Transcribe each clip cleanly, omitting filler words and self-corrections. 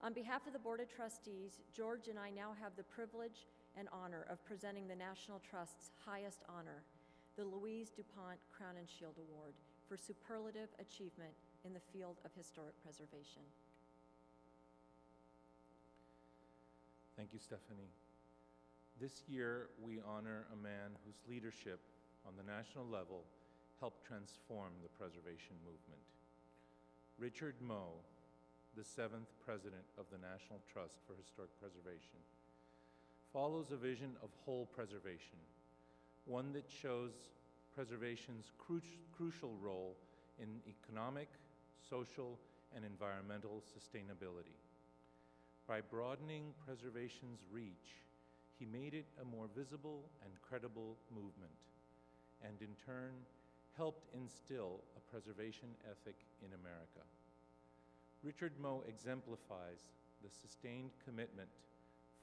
On behalf of the Board of Trustees, George and I now have the privilege and honor of presenting the National Trust's highest honor, the Louise du Pont Crowninshield Award for superlative achievement in the field of historic preservation. Thank you, Stephanie. This year, we honor a man whose leadership on the national level helped transform the preservation movement. Richard Moe, the 7th President of the National Trust for Historic Preservation, follows a vision of whole preservation, one that shows preservation's crucial role in economic, social, and environmental sustainability. By broadening preservation's reach, he made it a more visible and credible movement, and in turn, helped instill a preservation ethic in America. Richard Moe exemplifies the sustained commitment,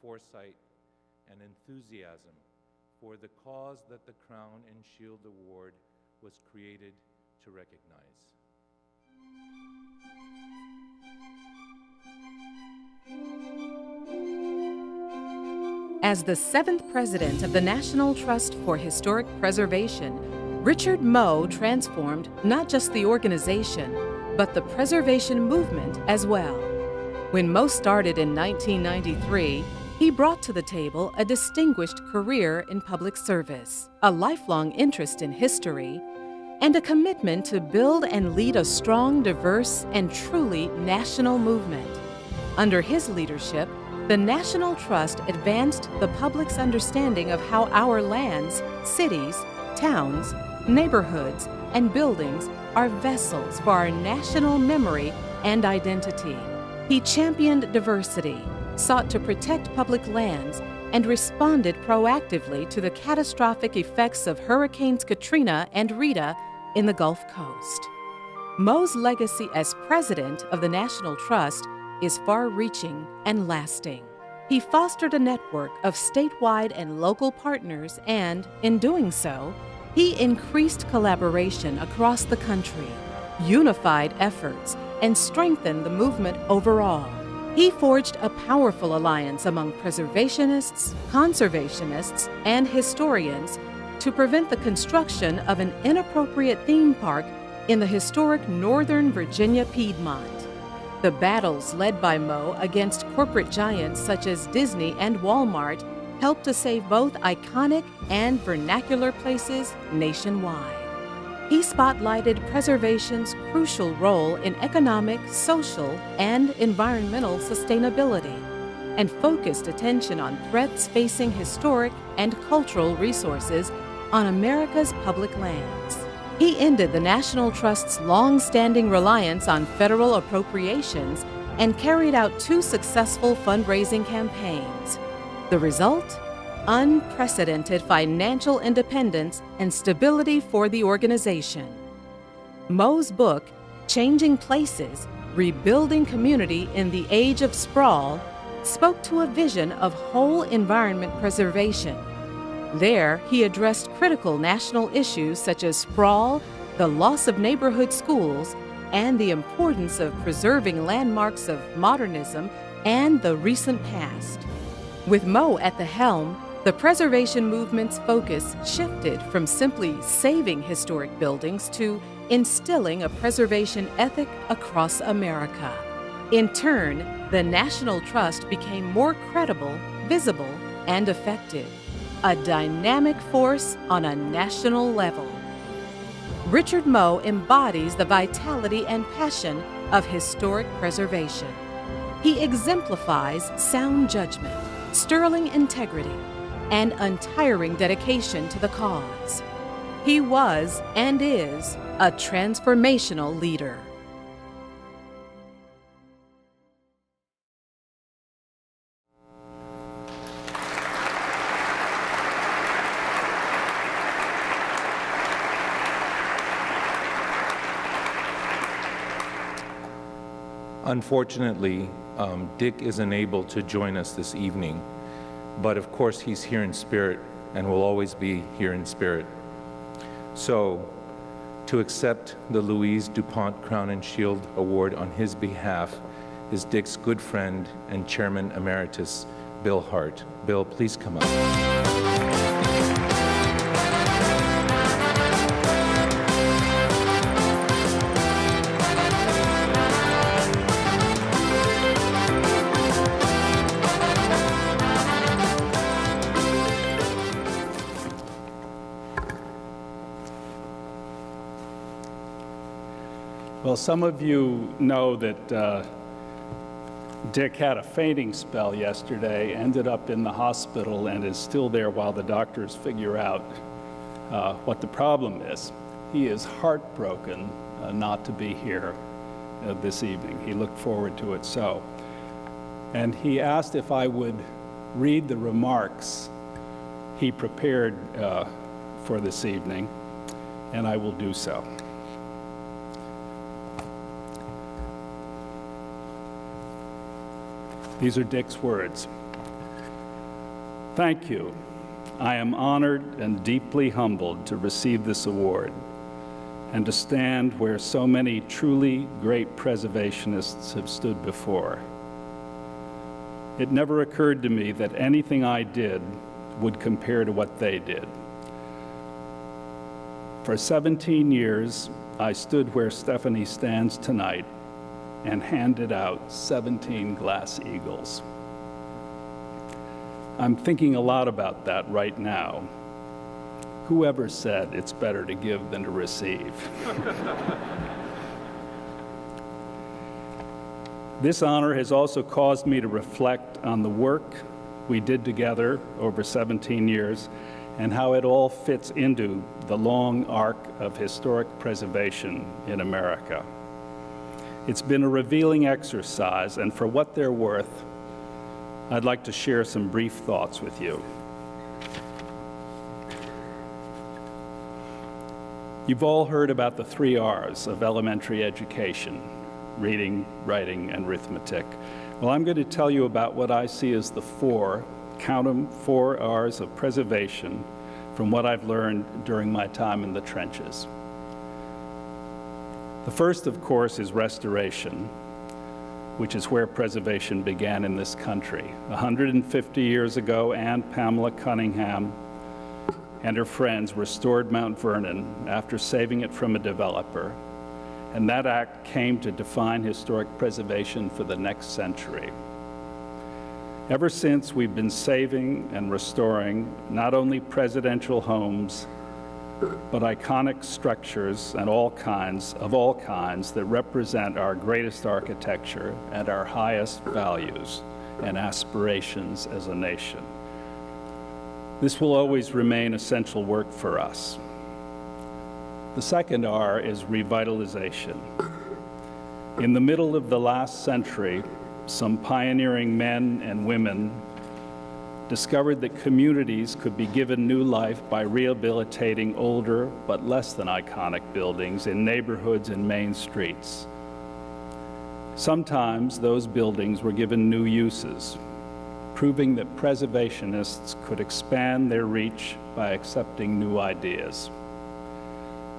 foresight, and enthusiasm for the cause that the Crown and Shield Award was created to recognize. As the 7th President of the National Trust for Historic Preservation, Richard Moe transformed not just the organization, but the preservation movement as well. When Moe started in 1993, he brought to the table a distinguished career in public service, a lifelong interest in history, and a commitment to build and lead a strong, diverse, and truly national movement. Under his leadership, the National Trust advanced the public's understanding of how our lands, cities, towns, neighborhoods, and buildings are vessels for our national memory and identity. He championed diversity, sought to protect public lands, and responded proactively to the catastrophic effects of Hurricanes Katrina and Rita in the Gulf Coast. Moe's legacy as president of the National Trust is far-reaching and lasting. He fostered a network of statewide and local partners and, in doing so, he increased collaboration across the country, unified efforts, and strengthened the movement overall. He forged a powerful alliance among preservationists, conservationists, and historians to prevent the construction of an inappropriate theme park in the historic Northern Virginia Piedmont. The battles led by Moe against corporate giants such as Disney and Walmart helped to save both iconic and vernacular places nationwide. He spotlighted preservation's crucial role in economic, social, and environmental sustainability, and focused attention on threats facing historic and cultural resources on America's public lands. He ended the National Trust's long-standing reliance on federal appropriations and carried out 2 successful fundraising campaigns. The result? Unprecedented financial independence and stability for the organization. Moe's book, Changing Places, Rebuilding Community in the Age of Sprawl, spoke to a vision of whole environment preservation. There, he addressed critical national issues such as sprawl, the loss of neighborhood schools, and the importance of preserving landmarks of modernism and the recent past. With Moe at the helm, the preservation movement's focus shifted from simply saving historic buildings to instilling a preservation ethic across America. In turn, the National Trust became more credible, visible, and effective, a dynamic force on a national level. Richard Moe embodies the vitality and passion of historic preservation. He exemplifies sound judgment, sterling integrity, and untiring dedication to the cause. He was and is a transformational leader. Unfortunately, Dick is unable to join us this evening, but of course he's here in spirit and will always be here in spirit. So, to accept the Louise du Pont Crowninshield Award on his behalf, is Dick's good friend and Chairman Emeritus, Bill Hart. Bill, please come up. Well, some of you know that Dick had a fainting spell yesterday, ended up in the hospital, and is still there while the doctors figure out what the problem is. He is heartbroken not to be here this evening. He looked forward to it so. And he asked if I would read the remarks he prepared for this evening, and I will do so. These are Dick's words. Thank you. I am honored and deeply humbled to receive this award and to stand where so many truly great preservationists have stood before. It never occurred to me that anything I did would compare to what they did. For 17 years, I stood where Stephanie stands tonight and handed out 17 glass eagles. I'm thinking a lot about that right now. Whoever said it's better to give than to receive? This honor has also caused me to reflect on the work we did together over 17 years and how it all fits into the long arc of historic preservation in America. It's been a revealing exercise, and for what they're worth, I'd like to share some brief thoughts with you. You've all heard about the 3 R's of elementary education: reading, writing, and arithmetic. Well, I'm going to tell you about what I see as the 4, count them, 4 R's of preservation from what I've learned during my time in the trenches. The first, of course, is restoration, which is where preservation began in this country. 150 years ago, Anne Pamela Cunningham and her friends restored Mount Vernon after saving it from a developer, and that act came to define historic preservation for the next century. Ever since, we've been saving and restoring not only presidential homes, but iconic structures and all kinds that represent our greatest architecture and our highest values and aspirations as a nation. This will always remain essential work for us. The second R is revitalization. In the middle of the last century, some pioneering men and women discovered that communities could be given new life by rehabilitating older but less than iconic buildings in neighborhoods and main streets. Sometimes those buildings were given new uses, proving that preservationists could expand their reach by accepting new ideas.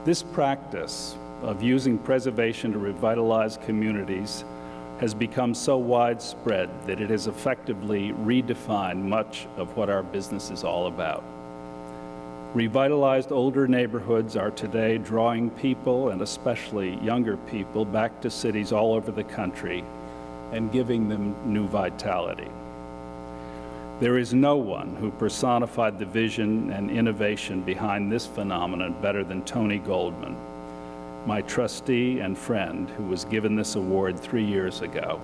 This practice of using preservation to revitalize communities has become so widespread that it has effectively redefined much of what our business is all about. Revitalized older neighborhoods are today drawing people, and especially younger people, back to cities all over the country and giving them new vitality. There is no one who personified the vision and innovation behind this phenomenon better than Tony Goldman, my trustee and friend who was given this award 3 years ago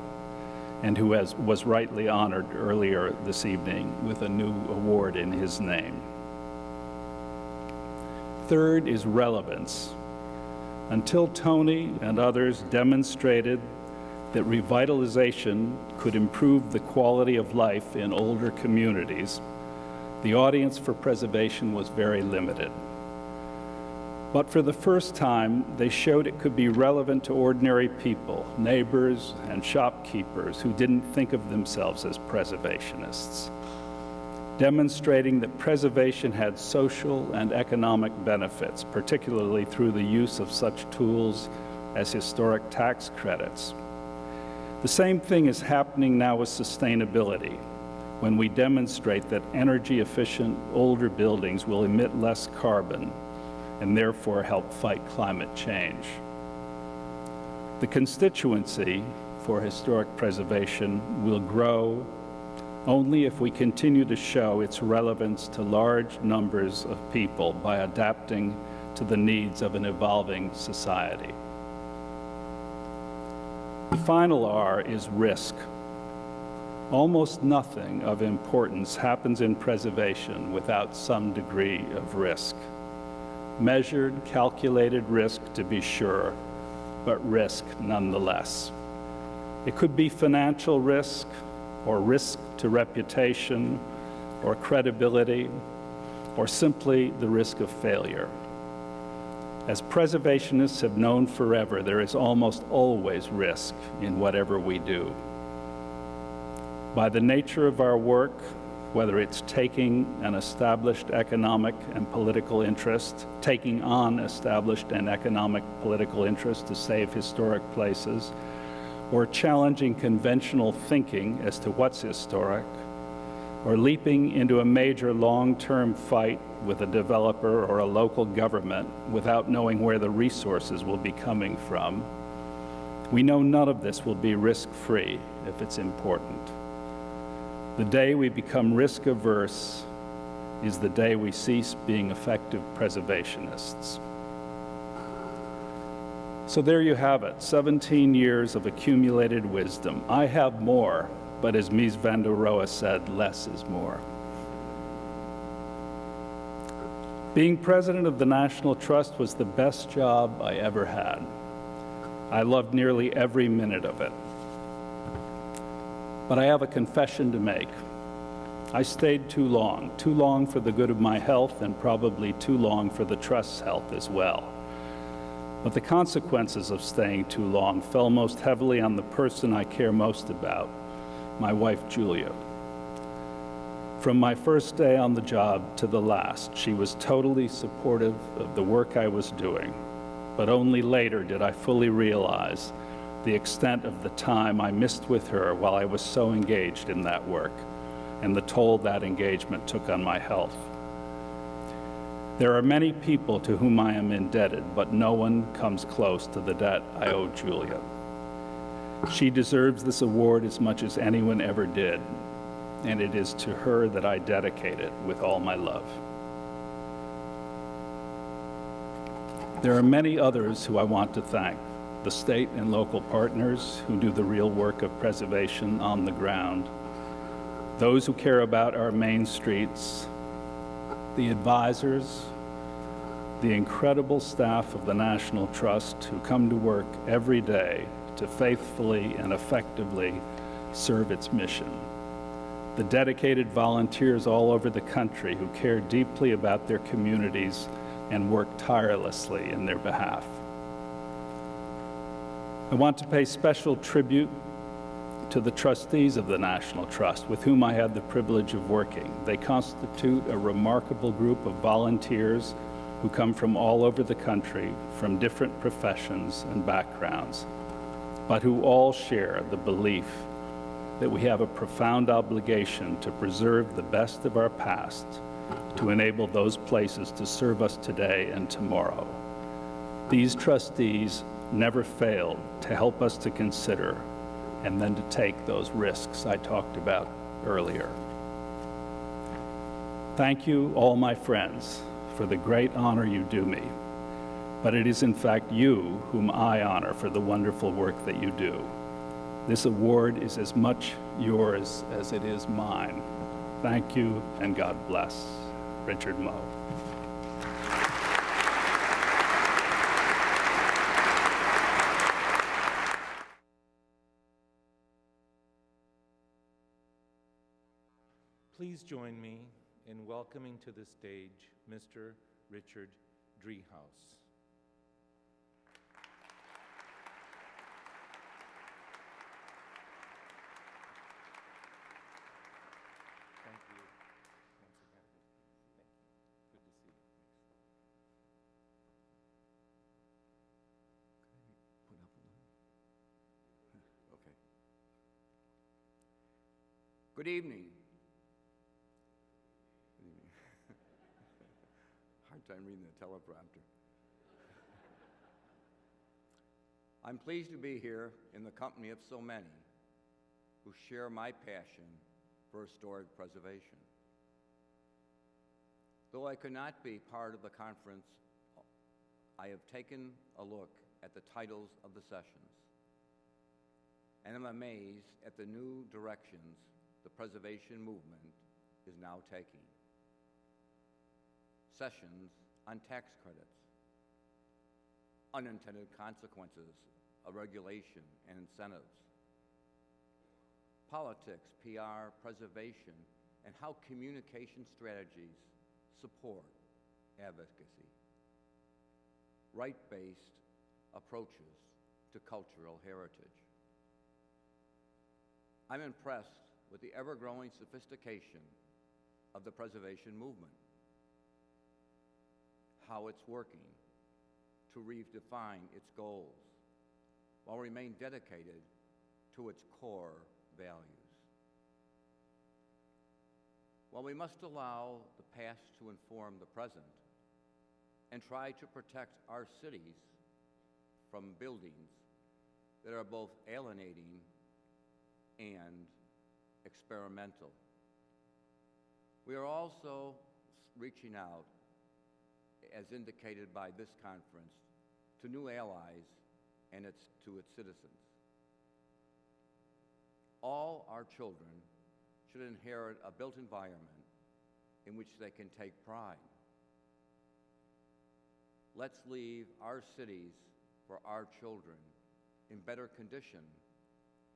and who was rightly honored earlier this evening with a new award in his name. Third is relevance. Until Tony and others demonstrated that revitalization could improve the quality of life in older communities, the audience for preservation was very limited. But for the first time, they showed it could be relevant to ordinary people, neighbors and shopkeepers who didn't think of themselves as preservationists, demonstrating that preservation had social and economic benefits, particularly through the use of such tools as historic tax credits. The same thing is happening now with sustainability, when we demonstrate that energy-efficient older buildings will emit less carbon and therefore help fight climate change. The constituency for historic preservation will grow only if we continue to show its relevance to large numbers of people by adapting to the needs of an evolving society. The final R is risk. Almost nothing of importance happens in preservation without some degree of risk. Measured, calculated risk, to be sure, but risk nonetheless. It could be financial risk, or risk to reputation, or credibility, or simply the risk of failure. As preservationists have known forever, there is almost always risk in whatever we do. By the nature of our work, whether it's taking an established economic and political interest, taking on established and economic political interest to save historic places, or challenging conventional thinking as to what's historic, or leaping into a major long-term fight with a developer or a local government without knowing where the resources will be coming from, we know none of this will be risk-free if it's important. The day we become risk-averse is the day we cease being effective preservationists. So there you have it, 17 years of accumulated wisdom. I have more, but as Mies van der Rohe said, less is more. Being president of the National Trust was the best job I ever had. I loved nearly every minute of it. But I have a confession to make. I stayed too long for the good of my health and probably too long for the Trust's health as well. But the consequences of staying too long fell most heavily on the person I care most about, my wife, Julia. From my first day on the job to the last, she was totally supportive of the work I was doing, but only later did I fully realize the extent of the time I missed with her while I was so engaged in that work, and the toll that engagement took on my health. There are many people to whom I am indebted, but no one comes close to the debt I owe Julia. She deserves this award as much as anyone ever did, and it is to her that I dedicate it with all my love. There are many others who I want to thank. The state and local partners who do the real work of preservation on the ground, those who care about our main streets, the advisors, the incredible staff of the National Trust who come to work every day to faithfully and effectively serve its mission, the dedicated volunteers all over the country who care deeply about their communities and work tirelessly in their behalf. I want to pay special tribute to the trustees of the National Trust, with whom I had the privilege of working. They constitute a remarkable group of volunteers who come from all over the country, from different professions and backgrounds, but who all share the belief that we have a profound obligation to preserve the best of our past, to enable those places to serve us today and tomorrow. These trustees never failed to help us to consider and then to take those risks I talked about earlier. Thank you, all my friends, for the great honor you do me, but it is in fact you whom I honor for the wonderful work that you do. This award is as much yours as it is mine. Thank you, and God bless. Richard Moe. Please join me in welcoming to the stage Mr. Richard Driehaus. Thank you once again. Thank you. Good to see you. Put up a little. Okay. Good evening. Hard time reading the teleprompter. I'm pleased to be here in the company of so many who share my passion for historic preservation. Though I could not be part of the conference, I have taken a look at the titles of the sessions, and am amazed at the new directions the preservation movement is now taking. Sessions on tax credits, unintended consequences of regulation and incentives, politics, PR, preservation, and how communication strategies support advocacy, right-based approaches to cultural heritage. I'm impressed with the ever-growing sophistication of the preservation movement, how it's working to redefine its goals while remain dedicated to its core values. While we must allow the past to inform the present and try to protect our cities from buildings that are both alienating and experimental, we are also reaching out, as indicated by this conference, to new allies and to its citizens. All our children should inherit a built environment in which they can take pride. Let's leave our cities for our children in better condition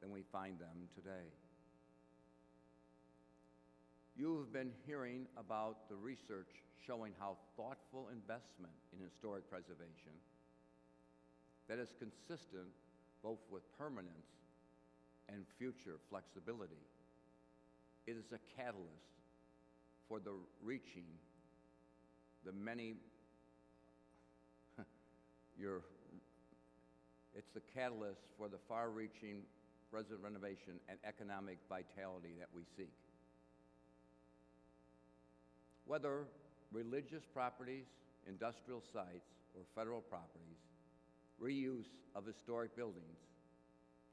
than we find them today. You've been hearing about the research showing how thoughtful investment in historic preservation that is consistent both with permanence and future flexibility. It is a catalyst for the reaching the many, it's the catalyst for the far-reaching renovation and economic vitality that we seek. Whether religious properties, industrial sites, or federal properties, reuse of historic buildings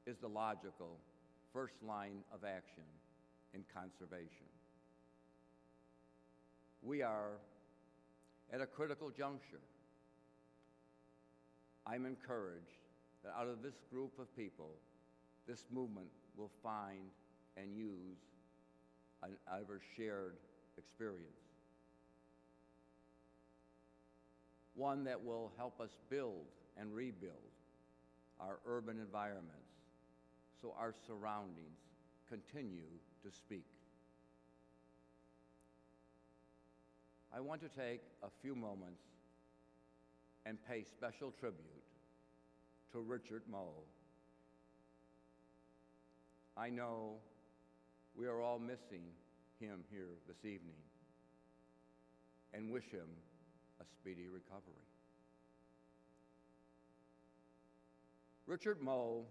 is the logical first line of action in conservation. We are at a critical juncture. I'm encouraged that out of this group of people, this movement will find and use an ever-shared experience. One that will help us build and rebuild our urban environments so our surroundings continue to speak. I want to take a few moments and pay special tribute to Richard Moe. I know we are all missing him here this evening and wish him a speedy recovery. Richard Moe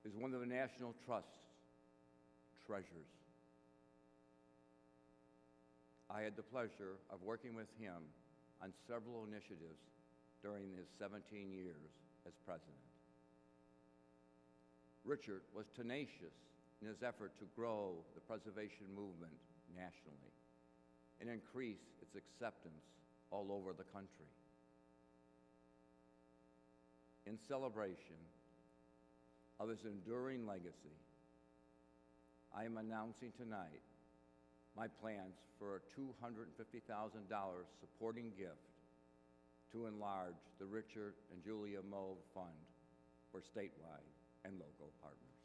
is one of the National Trust's treasures. I had the pleasure of working with him on several initiatives during his 17 years as president. Richard was tenacious in his effort to grow the preservation movement nationally and increase its acceptance all over the country. In celebration of his enduring legacy, I am announcing tonight my plans for a $250,000 supporting gift to enlarge the Richard and Julia Moe Fund for statewide and local partners.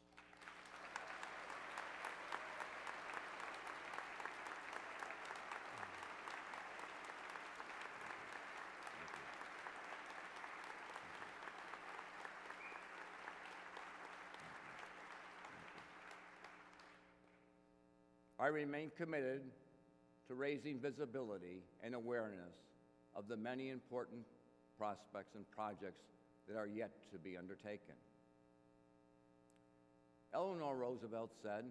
I remain committed to raising visibility and awareness of the many important prospects and projects that are yet to be undertaken. Eleanor Roosevelt said,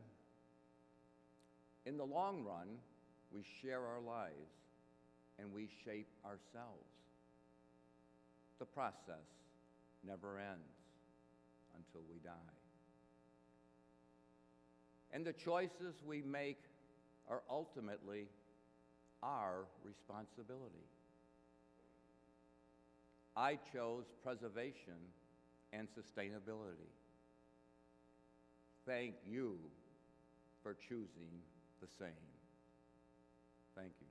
In the long run, we share our lives and we shape ourselves. The process never ends until we die. And the choices we make are ultimately our responsibility. I chose preservation and sustainability. Thank you for choosing the same. Thank you.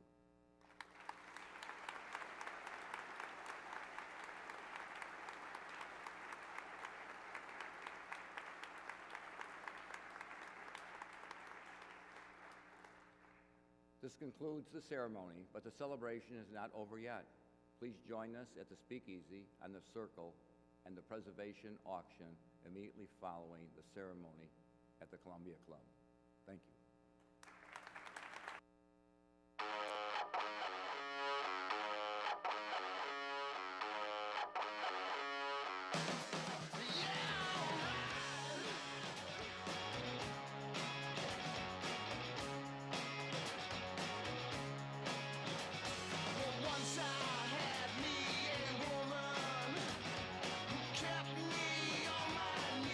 This concludes the ceremony, but the celebration is not over yet. Please join us at the Speakeasy on the Circle and the Preservation Auction immediately following the ceremony at the Columbia Club. Thank you.